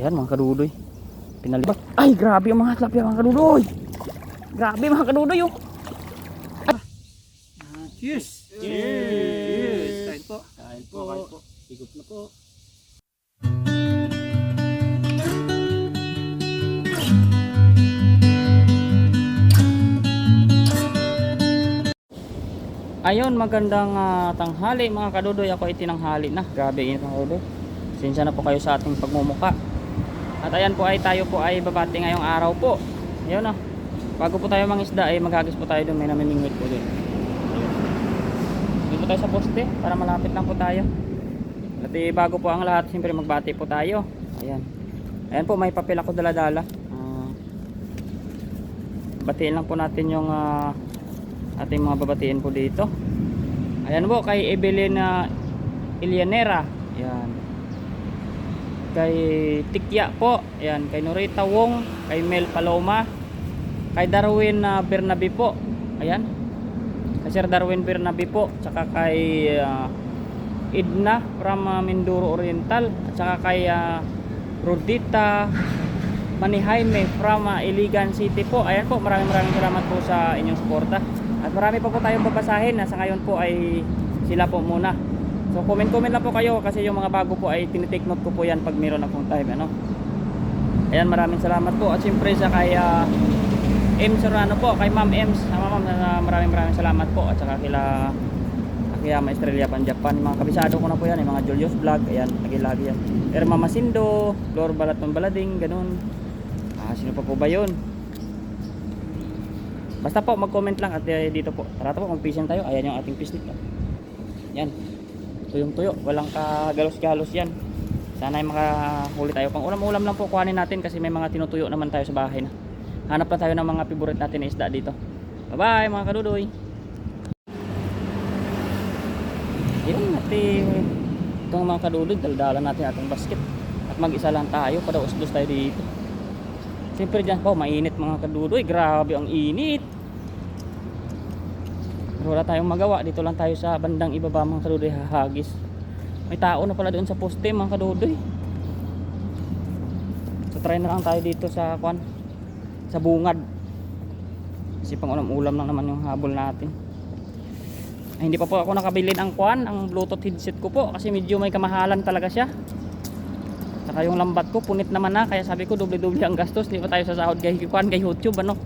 Ayan mga kadudoy. Pinalibat. Ay grabe yung mga tilapia mga kadudoy. Grabe mga kadudoy oh. Cheers! Cheers! Kain po. Kain po. Higop na po. Ayun, magandang tanghali mga kadudoy. Ako ay tinanghali na. Grabe init mga kadudoy. Sinsya na po kayo sa ating pagmumuka. At ayan po ay tayo po ay babati ngayong araw po. Ayun na. Bago po tayo mangisda ay maghagis po tayo doon. May namimingwit po doon. Dito tayo sa poste para malapit lang po tayo. At bago po ang lahat, siyempre magbati po tayo. Ayan. Ayan po, may papel ako dala-dala. Batiin lang po natin yung ating mga babatiin po dito. Ayan po kay Evelyn Ilianera. Ayan. Kay Tikya po. Ayan. Kay Norita Wong. Kay Mel Paloma. Kay Darwin Bernabe po. Ayan. Kay Sir Darwin Bernabe po. Tsaka kay Edna from Mindoro Oriental. At saka kay Rodita Manny Jaime from Iligan City po. Ayan po. Maraming salamat po sa inyong suporta. At marami pa po tayong babasahin. Nasa ngayon po ay sila po muna. So comment lang po kayo kasi yung mga bago po ay tinitake note ko po yan pag meron na pong time. Ano? Ayan, maraming salamat po. At siyempre sa kay M. Serrano po, kay Ma'am Ems. Ma'am, maraming salamat po. At saka kila Akiyama Estrella Pan Japan. Mga kabisado ko na po yan. Yung mga Julius Vlog. Ayan, lagi yan. Pero Mama Sindo, Lord Balat ng Balading, ganun. Sino pa po ba yun? Basta po mag-comment lang at dito po. Tara po mag-fishing tayo. Ayan yung ating fishnet. Yan. Tuyong-tuyo. Walang kagalos-galos yan. Sana ay makahuli tayo. Pang ulam-ulam lang po kuhanin natin kasi may mga tinutuyo naman tayo sa bahay na. Hanap lang tayo ng mga favorite natin na isda dito. Bye-bye mga kadudoy. Yun natin. Itong mga kadudoy, daldala natin atong basket. At mag-isa lang tayo. Padaos-dos tayo dito. Siyempre dyan po, mainit mga kadudoy. Grabe ang init. Pero wala tayong magawa. Dito lang tayo sa bandang ibaba mga kadudoy, hahagis. May tao na pala doon sa poste mga kadudoy. So try na lang tayo dito sa sa bungad. Kasi pang ulam lang naman yung habol natin. Ay, hindi pa po ako nakabili ng ang Bluetooth headset ko po. Kasi medyo may kamahalan talaga siya. Saka yung lambat ko punit naman na, kaya sabi ko doble-doble ang gastos. Di pa tayo sasahod kay YouTube ano.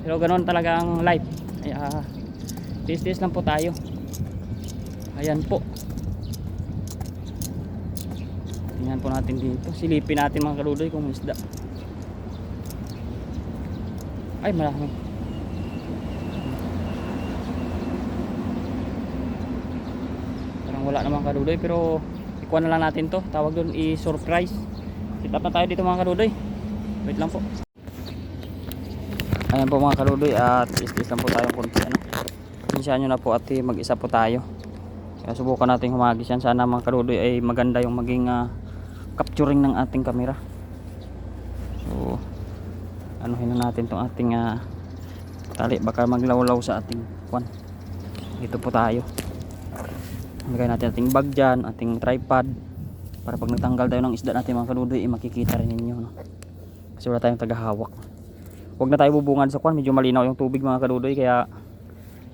Pero ganoon talaga ang life. Kaya tis lang po tayo. Ayan po. Tingnan po natin dito. Silipin natin mga kaludoy kung isda. Ay marami. Parang wala namang kaludoy pero ikuha na lang natin to. Tawag doon i-surprise. Sit up na tayo dito mga kaludoy. Wait lang po. Ayan po mga kaludoy at is lang po tayong konti ano. Insya nyo na po at mag-isa po tayo. Kaya subukan natin humagis yan. Sana mga kaludoy ay maganda yung maging capturing ng ating camera. So anuhin na natin tong ating tali. Baka maglawlaw sa ating dito po tayo. Lagay natin ating bag dyan, ating tripod para pag nagtanggal tayo ng isda natin mga kaludoy makikita rin ninyo no? Kasi wala tayong tagahawak. Huwag na tayo bubungad sa medyo malinaw yung tubig mga kaludoy kaya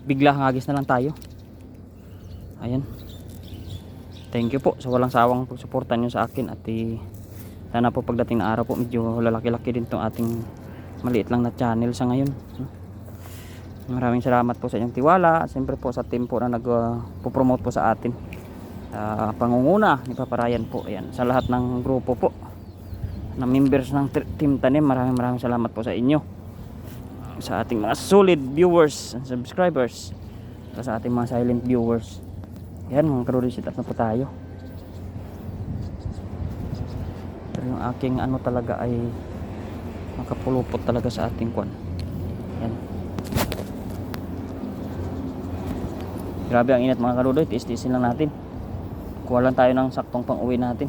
bigla hagis na lang tayo. Ayan, thank you po sa walang sawang pagsuportan nyo sa akin at sana po pagdating na araw po medyo lalaki-laki din tong ating maliit lang na channel sa ngayon. Maraming salamat po sa inyong tiwala at siyempre po sa team po na nagpo-promote po sa atin, pangunguna ni Papa Ryan po. Ayan, sa lahat ng grupo po na members ng Team Tanim, maraming salamat po sa inyo, sa ating mga solid viewers and subscribers, sa ating mga silent viewers. Ayan mga kaludoy, sit up na po tayo. Pero yung aking talaga ay makapulupot talaga sa ating Ayan. Grabe ang init mga kaludoy, tiis-tiisin lang natin. Kuha lang tayo ng saktong pang uwi natin.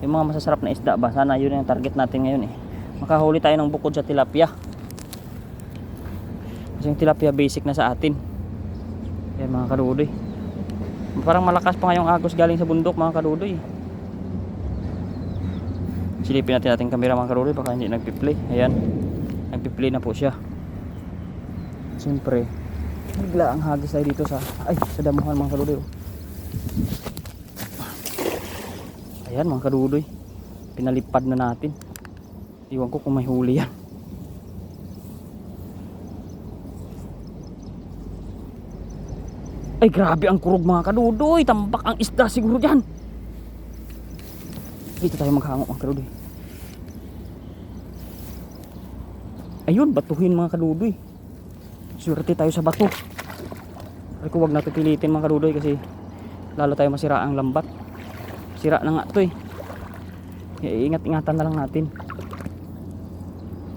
Yung mga masasarap na isda ba, sana yun yung target natin ngayon makahuli tayo ng bukod sa tilapia. Kasi yung tilapia basic na sa atin. Yan mga kaludoy. Parang malakas pa ngayong agos galing sa bundok mga kaludoy. Silipin natin ating camera mga kadudoy, baka hindi nagpi-play. Ayan, nagpi-play na po siya. Siyempre bigla ang hagis tayo dito sa damuhan mga kadudoy. Ayan mga kadudoy, pinalipad na natin. Iwan ko kung may huli yan. Ay grabe ang kurog mga kadudoy, tambak ang isda siguro dyan. Dito tayo maghango mga kadudoy. Ayun, batuhin mga kadudoy. Swerte tayo sa bato. Pero kung wag natin pilitin mga kadudoy kasi lalo tayo masira ang lambat. Sira na nga ito eh. Ingat-ingatan na lang natin.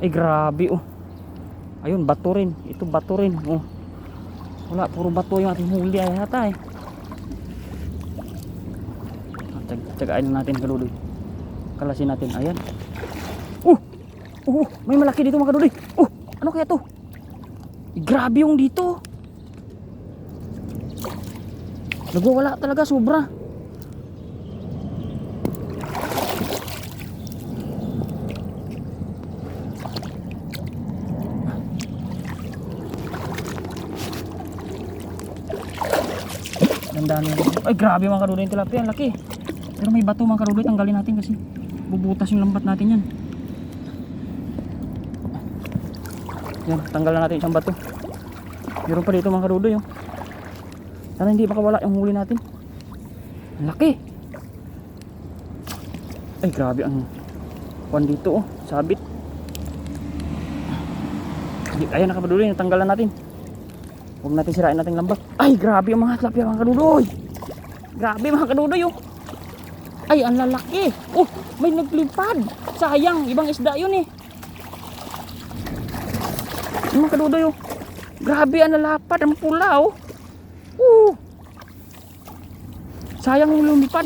Ay grabe oh. Ayun, bato rin. Ito bato rin oh. Wala, puro bato yung ating huli ay hata eh. Tsagain natin kadudoy. Kalasin natin, ayan. May malaki dito mga kadudoy. Ano kaya to? Grabe yung dito. Nagwawala talaga, sobra. Dandahan yan. Ay grabe mga kadudoy yung tilapia, ang laki. Pero may bato mga kadudoy, tanggalin natin kasi bubutas yung lambat natin yan. Yan, tanggalan natin isang bato. Meron pa dito mga kadudoy oh. Sana hindi makawala yung huli natin. Ang laki. Ay grabe ang kuwan dito oh, sabit. Ayan mga kadudoy, natanggalan natin. Huwag natin sirain nating lambat. Ay grabe ang mga tilapia mga kadudoy. Grabe mga kadudoy oh. Ay ang lalaki. May naglipad. Sayang, ibang isda yun eh. Mga kadudoy oh. Grabe ang lalapad, ang pula oh. Sayang yung lumipad.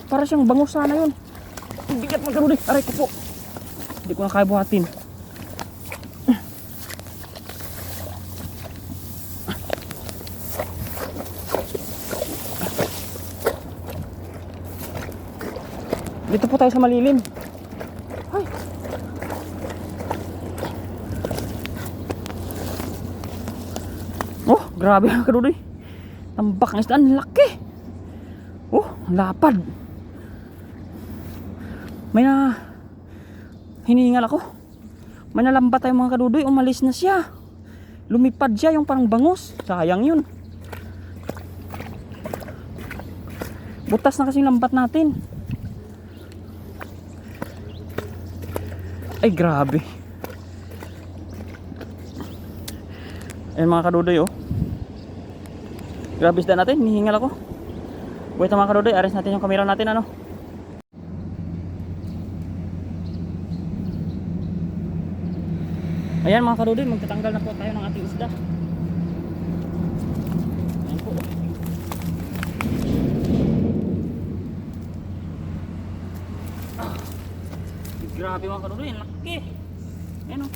Para siyang bangus sana yun. Bigat mga kadudoy. Aray ko po. Hindi ko na kaya buhatin. Dito po tayo sa malilim. Ay. Grabe mga kadudoy. Tambak ang isda, ang laki. Lapad. May na hiningal ako. May nalambat tayo mga kadudoy, umalis na siya. Lumipad siya, yung parang bangus. Sayang yun. Butas na kasi yung lambat natin. Ay grabe. Ayan mga kadudoy oh. Grabe isda natin, hihingal ako. Wait mga kadudoy, aris natin yung camera natin ano. Ayan mga kadudoy, magtatanggal na po tayo ng ating isda. Ayan po. Grabe mga kadudoy, ang laki. Ayan o.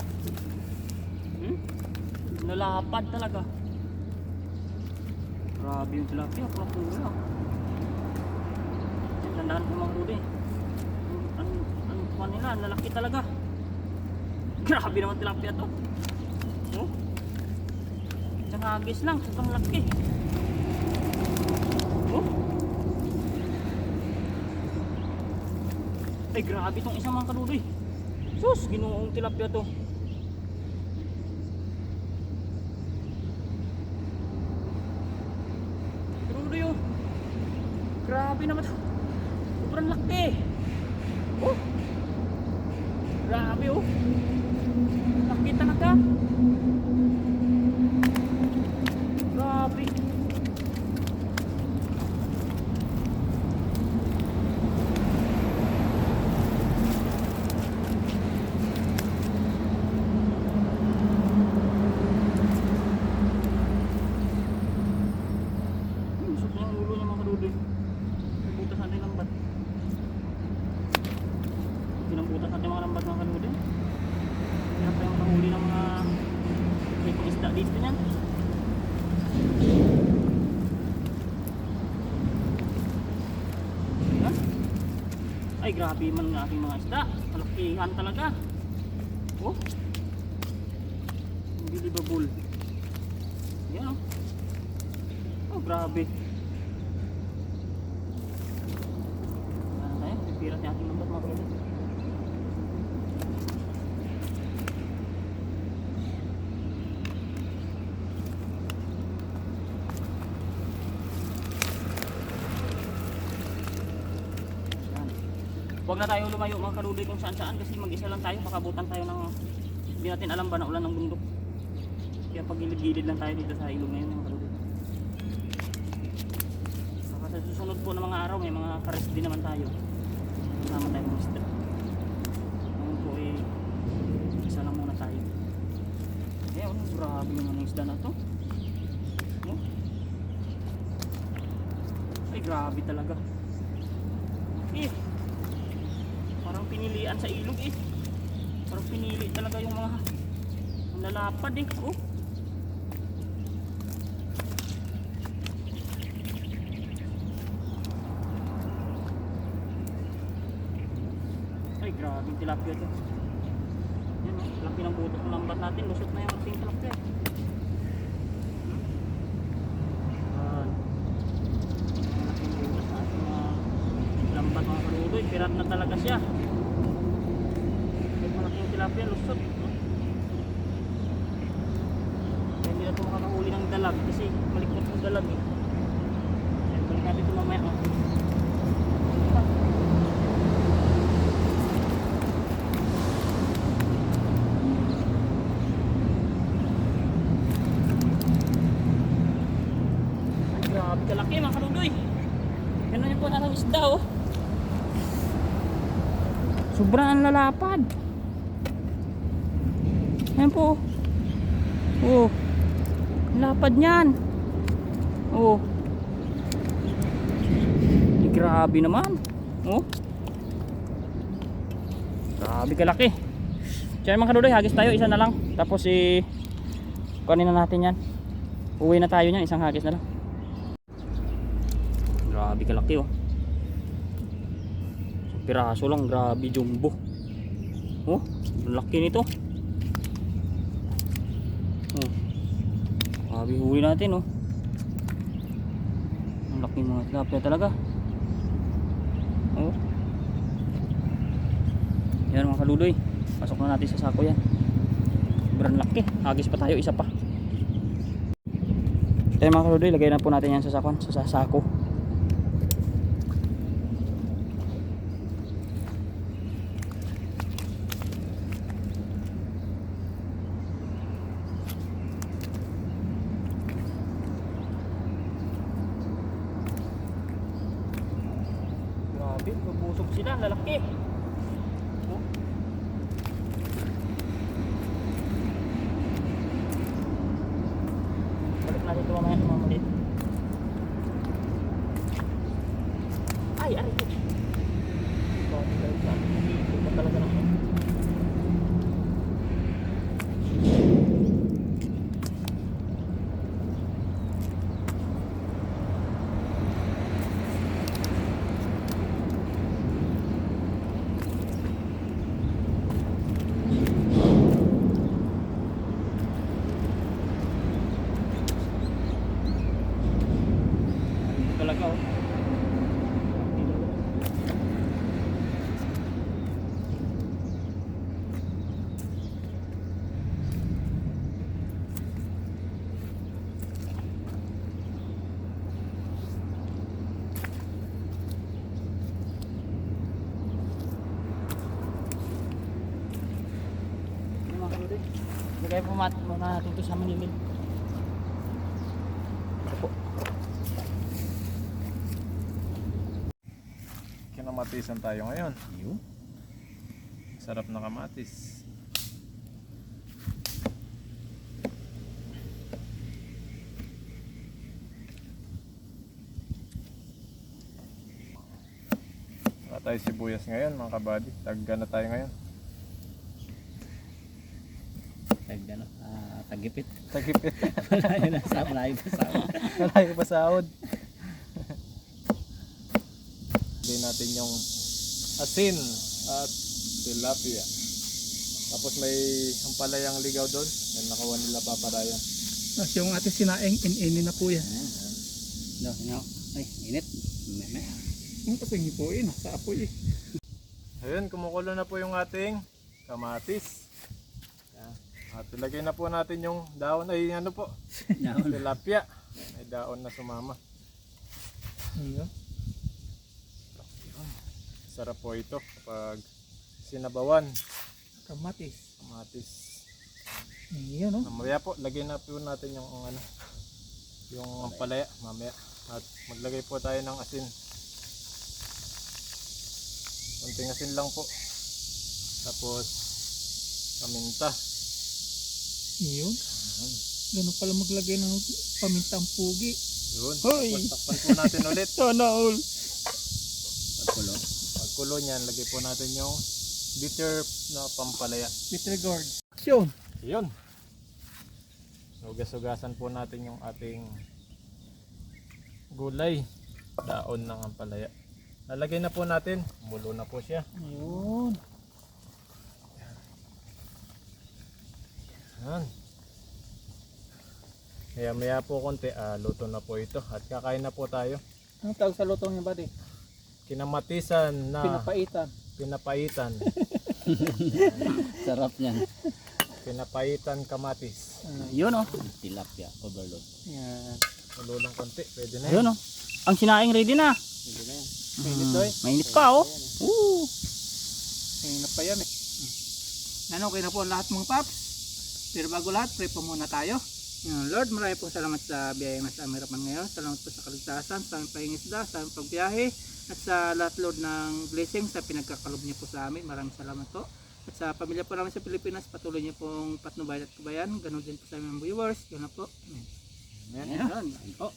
Nalapad talaga. Grabe yung tilapia, pula-pula. Tandaan po mga kadudoy. Ang kuha nila, nalaki talaga. Grabe naman tilapia to. Isang hagis lang, sobrang laki. Ay grabe tong isang mga kadudoy. Sus, ginoong tilapia to. Kadudoy oh. Grabe naman to. Sobrang laki. Grabe oh. Laki talaga. Grabe. Usok niya ang ulo niya mga kadudoy. Butas natin ng lambat. Pinambutas natin mga lambat mga kadudoy. Hirap pa yung kahuli ng mga Ay grabe man ng ating mga isda. Malakihan talaga. Oh. Unbelievable. Yan oh. Oh grabe. Ano tayo? Pipirat niya ating lambat mga kapatid. Huwag na tayo lumayo mga kaludoy kung saan saan kasi mag-isa lang tayo, makabutan tayo ng hindi natin alam ba na ulan ng bundok. Kaya pagilid-gilid lang tayo dito sa ilog ngayon mga kaludoy. Saka sa susunod po ng mga araw may mga kares din naman tayo. Kasama tayo ng isda. Ngayon po isa lang muna tayo. Eh grabe naman ang isda na to. Oh? Ay grabe talaga. Parang pinilian sa ilog Parang pinili talaga yung mga nalapad oh. Ay grabe tilapia to. Yan oh, laki ng buto ng lambat natin, lusot na yung ating tilapia. Lambat mga kaludoy, pirat na talaga siya. Kahit malaking tilapia, lusot. Kaya hindi na ito makakahuli ng dalag kasi malikot yung dalag Kaya balik natin ito mamaya. Ay grabe kalaki mga kaludoy. Ganun yung po natang isda oh. Sobrang lalapad. Ayan po. Oh. Lapad niyan. Oh. Grabe naman. Oh. Grabe kalaki. Diyan mga kaludoy, hagis tayo, isa na lang. Tapos kunin na natin yan. Uwi na tayo niyan, isang hagis na lang. Grabe kalaki oh. Piraso lang, grabe jumbo. Oh, laki nito. Oh. Grabe huli natin oh. Ang laki mga tilapia talaga. Oh. Yan mga kaludoy. Pasok na natin sa sako yan. Sobrang laki. Hagis pa tayo, isa pa. Kaya mga kaludoy, lagay na po natin yan sa sako. Bubusog sila, lalaki. Oh. Balik natin ito mamaya ng mga maliit. Ay, aray ito. Ito talaga na. Talaga oh. Lagay po muna natin ito sa manilid. Kinamatisan tayo ngayon. Sarap na kamatis. Wala tayo sibuyas ngayon mga kabady. Tagga na tayo ngayon. Tagipit. Tagipit. Malayo pa sahod. Malayo pa sahod. Hindi natin yung asin at tilapia. Tapos may ampalayang ligaw doon. Yan nakawan nila paparayan. Tapos yung ating sinaing, in-inin na po yan. Ay, init. Yung kasi hipuin, sa apoy eh. Ayun, kumukulo na po yung ating kamatis. Yan. At ilagay na po natin yung daon ay ano po, tilapia. May daon na sumama. Ayun. Sarap po ito kapag sinabawan. Kamatis. Kamatis. Ayun oh. Mamaya po, lagyan na po natin yung ano, yung ampalaya mamaya. At maglagay po tayo ng asin. Konting asin lang po. Tapos paminta. Ayun. Ganun pala maglagay ng pamintang pugi. Yun. Hoy! Tapos takpan po natin ulit. Sana all. Pagkulo. Pagkulo niyan, lagay po natin yung bitter na pampalaya. Bitter gourd. Action! Yun. Hugas-hugasan po natin yung ating gulay. Daon ng ampalaya. Lalagay na po natin. Mulo na po siya. Ayun. Yan. Maya po konti, luto na po ito. At kakain na po tayo. Anong tawag sa lutong niya ba di? Kinamatisan na Pinapaitan. pinapaitan. Sarap niyan. Pinapaitan kamatis. Yun oh. Tilapia, overload. Yan. Mululong konti, pwede na Yun yan. oh. Ang sinaing ready na. Hindi na yan. Mainit doy. Mainit pa oh. Woo. Mainit pa yan eh. Ano, okay na po ang lahat mga paps. Pero bago lahat, pray po muna tayo. Yan, Lord, marami pong salamat sa biyayang nasa aming harapan ngayon. Salamat po sa kaligtasan, sa aming pahingisda, sa aming pagbiyahe, at sa lahat, Lord, ng blessing sa pinagkakalob niyo po sa amin. Maraming salamat po. At sa pamilya po namin sa Pilipinas, patuloy niyo pong patnubayan at kabayan. Ganon din po sa aming viewers. Yun na po. Yan. Ayan. Ayan po.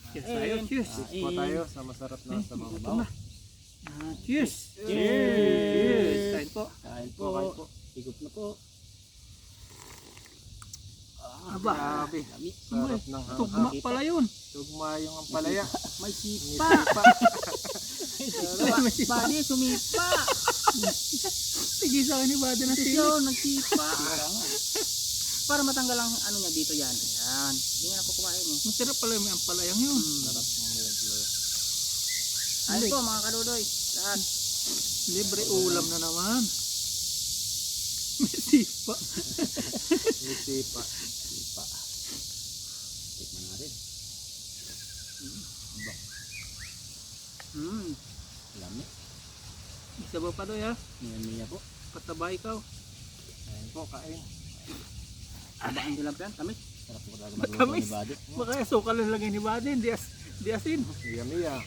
Cheers tayo. Cheers. Cheers po tayo sa masarap na sabaw. Ito na. Cheers. Cheers. Kain po. Kain Kain po. po. Higop na po. Aba. Lami. Sarap ng Tugma pala yun. Tugma yung ampalaya. May May sipa. sipa. Bali, sumipa. Sige sa akin ni Bada na sili. Siya, nagsipa. Para matanggal ang ano niya dito yan. Ayan. Hindi nga ako kumain eh. Masarap pala yung ampalayang yun. Sarap ng may ampalaya. Ayun po mga kadudoy. Lahat. Libre ulam na naman. May sipa. May sipa. Sipa. Tikman natin. Lami. Isa ba pa doy ha? Miya po. Pataba ikaw. Ayan po, kain. Aba ang tilapia. Tamis. Sarap po talaga magluto Matamis. ni Buddy. Baka asukal lang lagay ni Bada. Di asin. Yummy ah.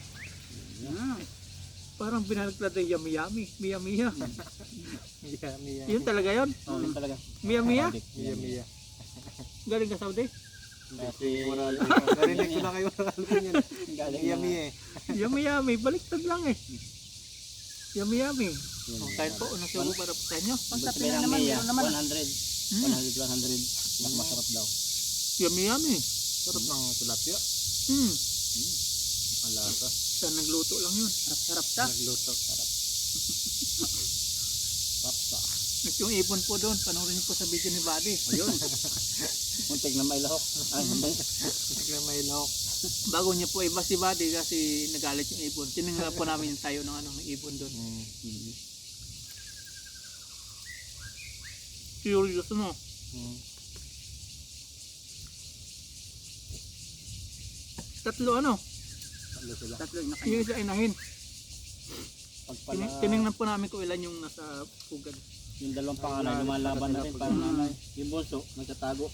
Parang binalaglag ng yummy. Yummy. Yummy ah. Yun talaga yun. Oo, yun talaga. Yummy. Yummy ah. Galing ka Saudi. Kasi Narinig ko na kayo nakalapin yun. galing Yummy eh. Yummy. Baliktad lang eh. Yummy. Kung kain po, unang subo para po sa inyo. Pag sa pila naman, meron naman 100. 100, 100. Mas masarap daw. Yummy. Sarap ng tilapia. Ang lasa. Sa nagluto lang yun. Sarap siya. Nagluto. Sarap. Papsa. Yung ibon po doon. Panoorin niyo po sa video ni Buddy. Ayun. Muntik na may lahok. Ay, hindi. Sige may lahok. Bago niya po iba si Buddy kasi nagalit yung ibon. Tinignan po namin yung tayo ng ng ibon doon. Curious no? Tatlo ano? Tatlo sila. Tatlo yung Yung nakain. isa inahin. Pag pala, Tinignan po namin kung ilan yung nasa pugad. yung dalawang panganay, lumalaban na rin para nanay. Yung bunso, nagtatago.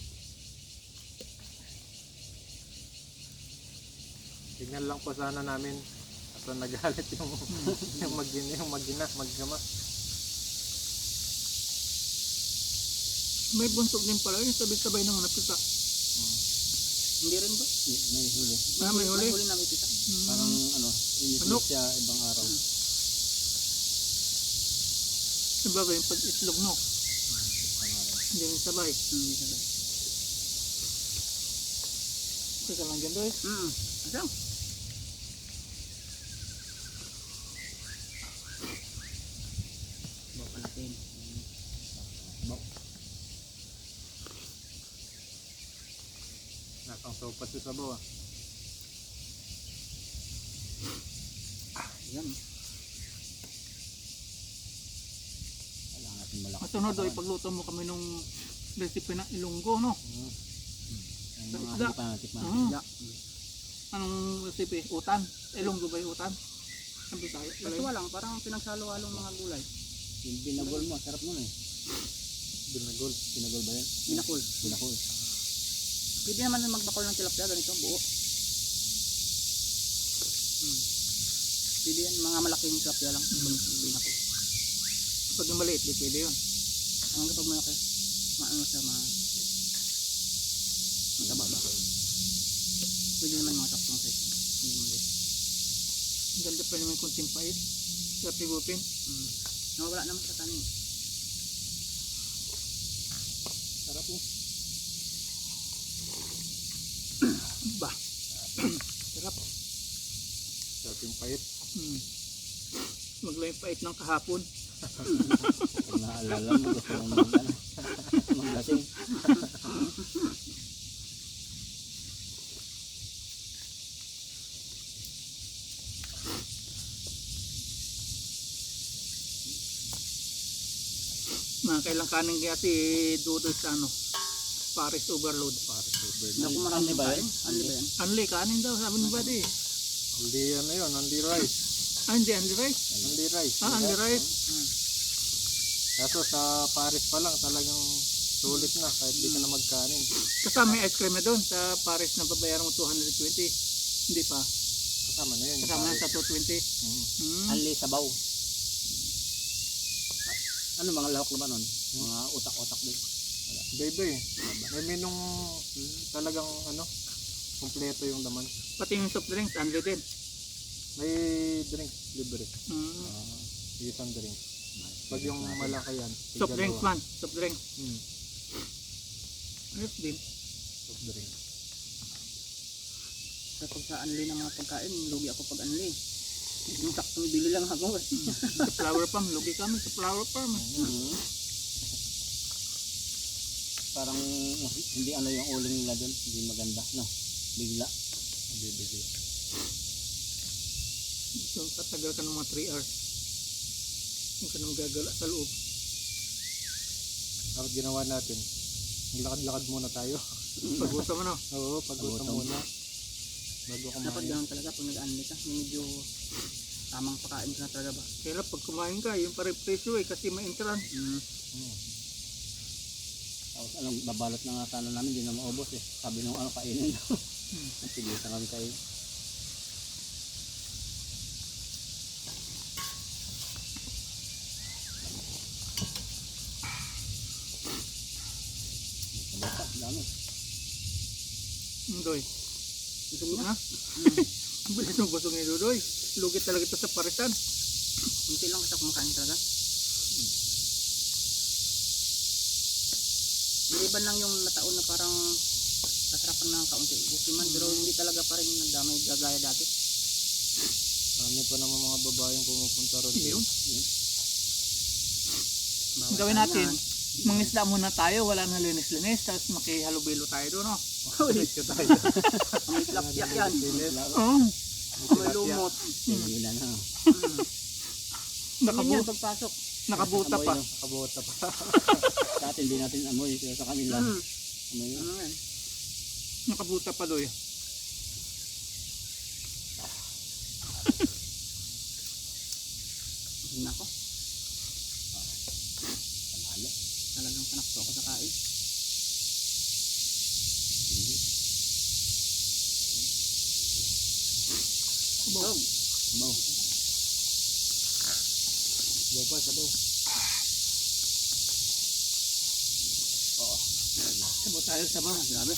Tignan lang po sana namin. At nagalit yung maggama. May bunsog din pala yun. Sabay-sabay nang napita. Hindi rin ba? May huli. May huli. May huli na may pita. Parang ano, Manok. inisip siya ibang araw. Sabagay yung pag-itlog no? Hindi rin sabay. Teka lang dyan doy. Ano? sopas sa sabaw ah. Yan. Kailangan natin malakas. Masunod o ipagluto mo kami nung recipe ng Ilonggo, no? Ang Sa mga isda. hindi pa natikman. Oo. Isda. Anong recipe? Utan? Ilonggo ba yung utan? Sabi tayo. Basta lang, parang pinagsalo-halong mga gulay. Yung binagol mo, sarap nun eh. Binagol. Binagol ba yan? Binakol. Binakol. Pwede naman magbakol ng tilapia, ganito, buo. Pwede yan, mga malaking tilapia lang. Binakol. Pag yung maliit, di pwede yun. Ang kapag malaki, maano siya, mataba ba? Pwede naman mga saktong size. Hindi maliit. Ang ganda pa naman yung kunting pait. Sa pigupin. Nawawala naman sa tanin. Sarap po. Ba? Sarap. Sarap yung pait. Magla yung pait ng kahapon. Pag naalala mo, gusto mong maglasing. Mga kailang kanin kaya si Dudoy sa ano? Paris overload. Naku, marami ba yan? Ano ba yan? Anli, kanin daw, sabi ni Buddy. Only ano yun, only rice. Ah, hindi, Anli rice. Only rice. Ah, Anli rice. Kaso sa Paris pa lang talagang sulit na kahit di ka na magkanin. Kasama may ice cream na doon sa Paris na babayaran mo 220. Hindi pa. Kasama na yun. yung Kasama na Paris. sa 220. Anli sabaw. Ano mga lahok naman nun? Mga utak-utak din. Baby, may menong talagang ano, kompleto yung laman. Pati yung soft drinks, Anli din. May drink libre. Isang drink. Pag yung malaki yan, Soft drinks man, soft drinks. Ayos din. Soft drink. Kapag sa Anli ng mga pagkain, lugi ako pag Anli. Yung saktong bili lang ako. Sa flower farm, lugi kami sa flower farm. Parang hindi ano yung uling nila doon, hindi maganda, no? Bigla. Bibigay. So, tatagal ka ng mga 3 hours. Yung ka nang gagala sa loob. Dapat ginawa natin. Maglakad-lakad muna tayo. Pag-usa mo, no? Oo, pag-utom Pag-utom. muna. Bago Dapat kumain. ganun talaga pag nag-Anli ka, yung medyo tamang pakain ka na talaga ba? Kaya pag kumain ka, yung pare-presyo kasi may entrance. Tapos anong babalot na nga sana namin, hindi na maubos eh. Sabi nung ano, kainin daw. Nagpilitan kami kayo. Bata, dami. Doy. Gusto mo na? Ha? Bilis mo busog ni Dodoy. Lugit talaga ito sa parisan. Kunti lang kasi kumakain talaga. Maliban lang yung nataon na parang kasarapan ng kaunti. Buki man, pero hindi talaga pa rin nagdamay gagaya dati. Marami pa naman mga babaeng pumupunta ron. Yun. Bawal Gawin tayo natin. yan. Mangisda muna tayo, wala na linis-linis, tapos makihalubilo tayo doon, no? Ulit ka tayo. May tilapia yan. Oo. May lumot. Hindi na na. Nakabu pagpasok. nakabuta pa. Kabota pa. Dati hindi natin amoy kaya sa kanila. Amoy yun. Ano yan? Nakabuta pa doy. Tingnan ko. Panalo. Talagang panakto ako sa kain. Sabaw. Sabaw. Sabaw pa, sabaw. Sabaw tayo, sabaw. Grabe.